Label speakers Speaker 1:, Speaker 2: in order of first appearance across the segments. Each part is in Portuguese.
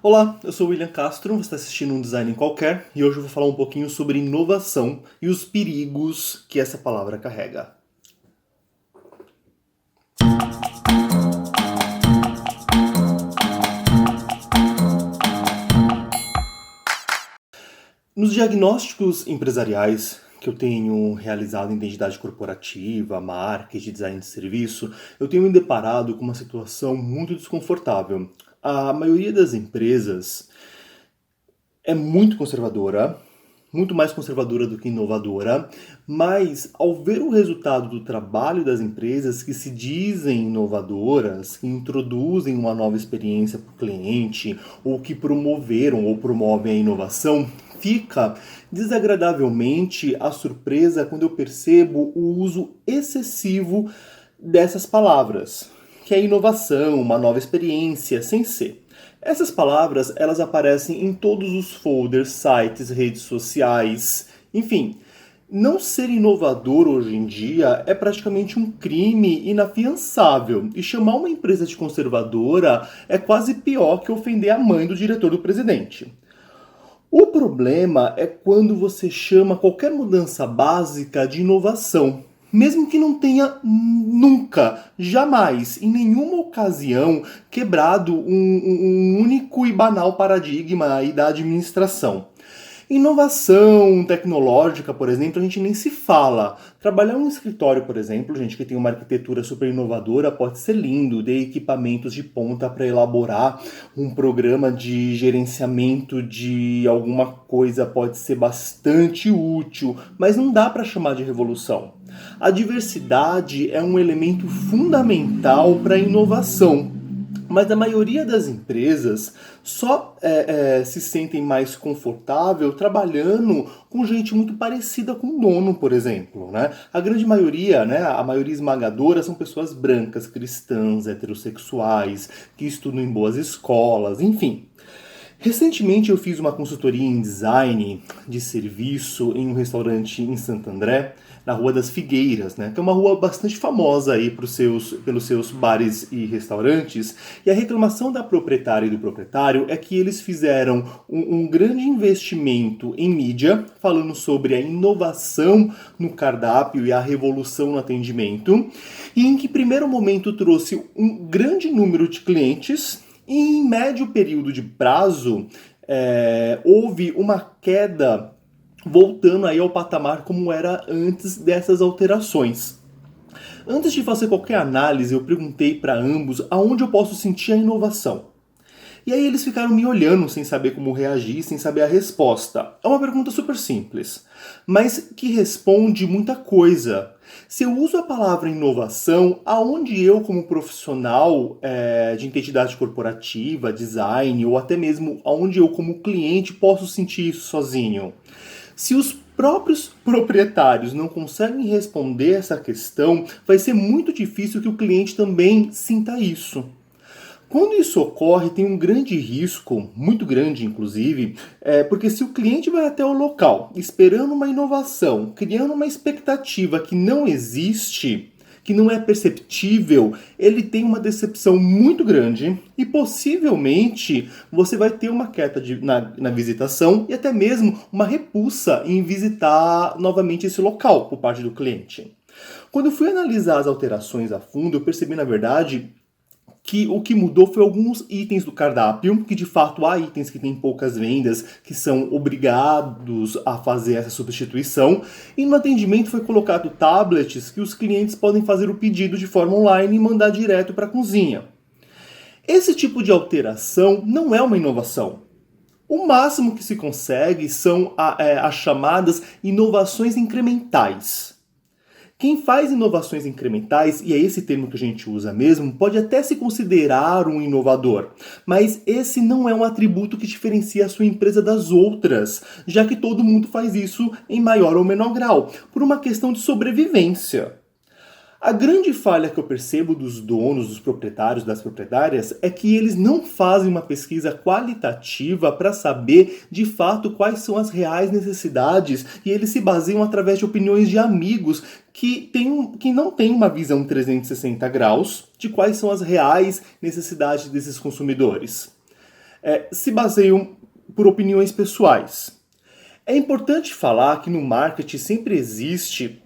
Speaker 1: Olá, eu sou o William Castro, você está assistindo um Design Qualquer e hoje eu vou falar um pouquinho sobre inovação e os perigos que essa palavra carrega. Nos diagnósticos empresariais que eu tenho realizado em identidade corporativa, marketing, design de serviço, eu tenho me deparado com uma situação muito desconfortável. A maioria das empresas é muito conservadora, muito mais conservadora do que inovadora, mas ao ver o resultado do trabalho das empresas que se dizem inovadoras, que introduzem uma nova experiência para o cliente, ou que promoveram ou promovem a inovação, fica desagradavelmente a surpresa quando eu percebo o uso excessivo dessas palavras, que é inovação, uma nova experiência, sem ser. Essas palavras, elas aparecem em todos os folders, sites, redes sociais, enfim. Não ser inovador hoje em dia é praticamente um crime inafiançável. E chamar uma empresa de conservadora é quase pior que ofender a mãe do diretor do presidente. O problema é quando você chama qualquer mudança básica de inovação, mesmo que não tenha nunca, jamais, em nenhuma ocasião, quebrado um único e banal paradigma aí da administração. Inovação tecnológica, por exemplo, a gente nem se fala. Trabalhar em um escritório, por exemplo, gente que tem uma arquitetura super inovadora, pode ser lindo, ter equipamentos de ponta para elaborar um programa de gerenciamento de alguma coisa pode ser bastante útil, mas não dá para chamar de revolução. A diversidade é um elemento fundamental para a inovação. Mas a maioria das empresas só se sentem mais confortável trabalhando com gente muito parecida com o dono, por exemplo. Né? A grande maioria, né, a maioria esmagadora, são pessoas brancas, cristãs, heterossexuais, que estudam em boas escolas, enfim. Recentemente eu fiz uma consultoria em design de serviço em um restaurante em Santo André, na Rua das Figueiras, né? Que é uma rua bastante famosa aí pelos seus bares e restaurantes. E a reclamação da proprietária e do proprietário é que eles fizeram um grande investimento em mídia, falando sobre a inovação no cardápio e a revolução no atendimento, e em que primeiro momento trouxe um grande número de clientes, e em médio período de prazo, houve uma queda voltando aí ao patamar como era antes dessas alterações. Antes de fazer qualquer análise, eu perguntei para ambos aonde eu posso sentir a inovação. E aí eles ficaram me olhando sem saber como reagir, sem saber a resposta. É uma pergunta super simples, mas que responde muita coisa. Se eu uso a palavra inovação, aonde eu como profissional de identidade corporativa, design, ou até mesmo aonde eu como cliente posso sentir isso sozinho? Se os próprios proprietários não conseguem responder essa questão, vai ser muito difícil que o cliente também sinta isso. Quando isso ocorre, tem um grande risco, muito grande inclusive, porque se o cliente vai até o local esperando uma inovação, criando uma expectativa que não existe, que não é perceptível, ele tem uma decepção muito grande e possivelmente você vai ter uma queda na visitação e até mesmo uma repulsa em visitar novamente esse local por parte do cliente. Quando eu fui analisar as alterações a fundo, eu percebi na verdade que o que mudou foi alguns itens do cardápio, que de fato há itens que têm poucas vendas, que são obrigados a fazer essa substituição, e no atendimento foi colocado tablets que os clientes podem fazer o pedido de forma online e mandar direto para a cozinha. Esse tipo de alteração não é uma inovação. O máximo que se consegue são as chamadas inovações incrementais. Quem faz inovações incrementais, e é esse termo que a gente usa mesmo, pode até se considerar um inovador, mas esse não é um atributo que diferencia a sua empresa das outras, já que todo mundo faz isso em maior ou menor grau, por uma questão de sobrevivência. A grande falha que eu percebo dos donos, dos proprietários, das proprietárias, é que eles não fazem uma pesquisa qualitativa para saber de fato quais são as reais necessidades e eles se baseiam através de opiniões de amigos que não têm uma visão 360 graus de quais são as reais necessidades desses consumidores. se baseiam por opiniões pessoais. É importante falar que no marketing sempre existe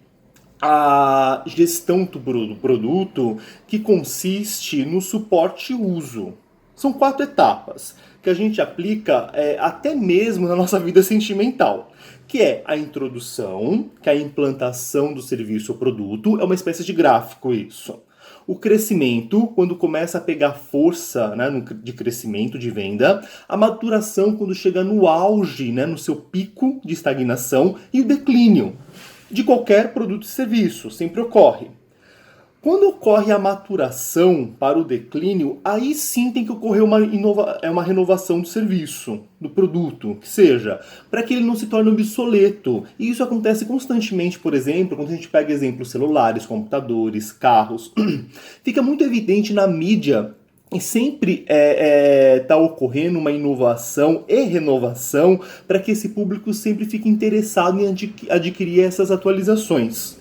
Speaker 1: a gestão do produto, que consiste no suporte e uso. São 4 etapas que a gente aplica até mesmo na nossa vida sentimental, que é a introdução, que é a implantação do serviço ou produto, é uma espécie de gráfico isso. O crescimento, quando começa a pegar força, né, de crescimento, de venda. A maturação, quando chega no auge, né, no seu pico de estagnação. E o declínio de qualquer produto e serviço, sempre ocorre. Quando ocorre a maturação para o declínio, aí sim tem que ocorrer uma renovação do serviço, do produto, que seja, para que ele não se torne obsoleto. E isso acontece constantemente, por exemplo, quando a gente pega exemplos celulares, computadores, carros. Fica muito evidente na mídia e sempre está ocorrendo uma inovação e renovação para que esse público sempre fique interessado em adquirir essas atualizações.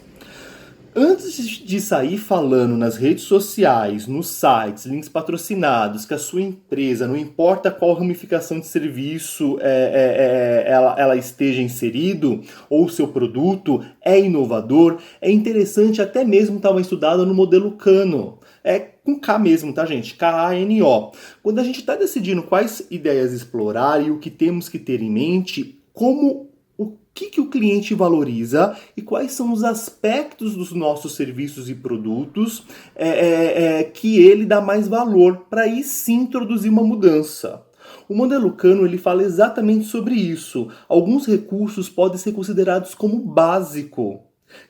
Speaker 1: Antes de sair falando nas redes sociais, nos sites, links patrocinados, que a sua empresa, não importa qual ramificação de serviço ela esteja inserido, ou o seu produto é inovador, é interessante até mesmo dar uma estudada no modelo Kano. É com K mesmo, tá, gente? K-A-N-O. Quando a gente está decidindo quais ideias explorar e o que temos que ter em mente, o que o cliente valoriza e quais são os aspectos dos nossos serviços e produtos que ele dá mais valor, para aí sim introduzir uma mudança. O modelo Kano ele fala exatamente sobre isso. Alguns recursos podem ser considerados como básico,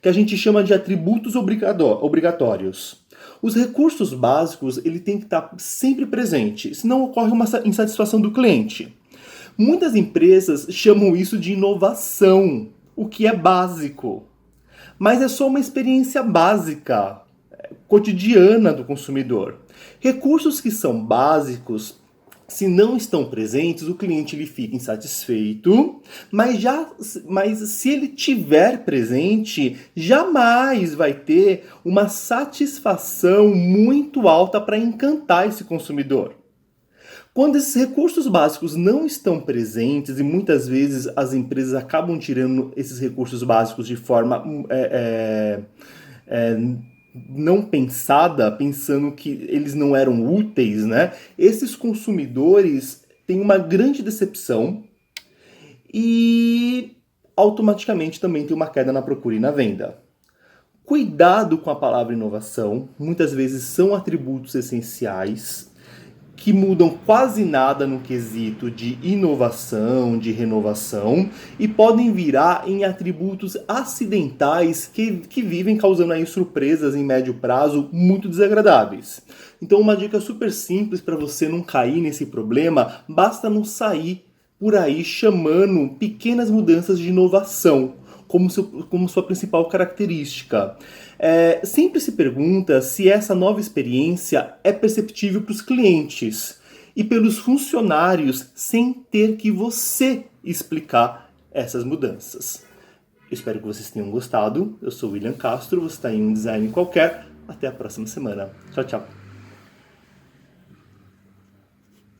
Speaker 1: que a gente chama de atributos obrigatórios. Os recursos básicos ele tem que estar sempre presente, senão ocorre uma insatisfação do cliente. Muitas empresas chamam isso de inovação, o que é básico. Mas é só uma experiência básica, cotidiana do consumidor. Recursos que são básicos, se não estão presentes, o cliente ele fica insatisfeito, mas se ele tiver presente, jamais vai ter uma satisfação muito alta para encantar esse consumidor. Quando esses recursos básicos não estão presentes, e muitas vezes as empresas acabam tirando esses recursos básicos de forma não pensada, pensando que eles não eram úteis, né? Esses consumidores têm uma grande decepção e automaticamente também tem uma queda na procura e na venda. Cuidado com a palavra inovação, muitas vezes são atributos essenciais que mudam quase nada no quesito de inovação, de renovação, e podem virar em atributos acidentais que vivem causando aí surpresas em médio prazo muito desagradáveis. Então uma dica super simples para você não cair nesse problema, basta não sair por aí chamando pequenas mudanças de inovação como sua principal característica. Sempre se pergunta se essa nova experiência é perceptível para os clientes e pelos funcionários sem ter que você explicar essas mudanças. Espero que vocês tenham gostado. Eu sou o William Castro, você está em um design qualquer. Até a próxima semana. Tchau, tchau.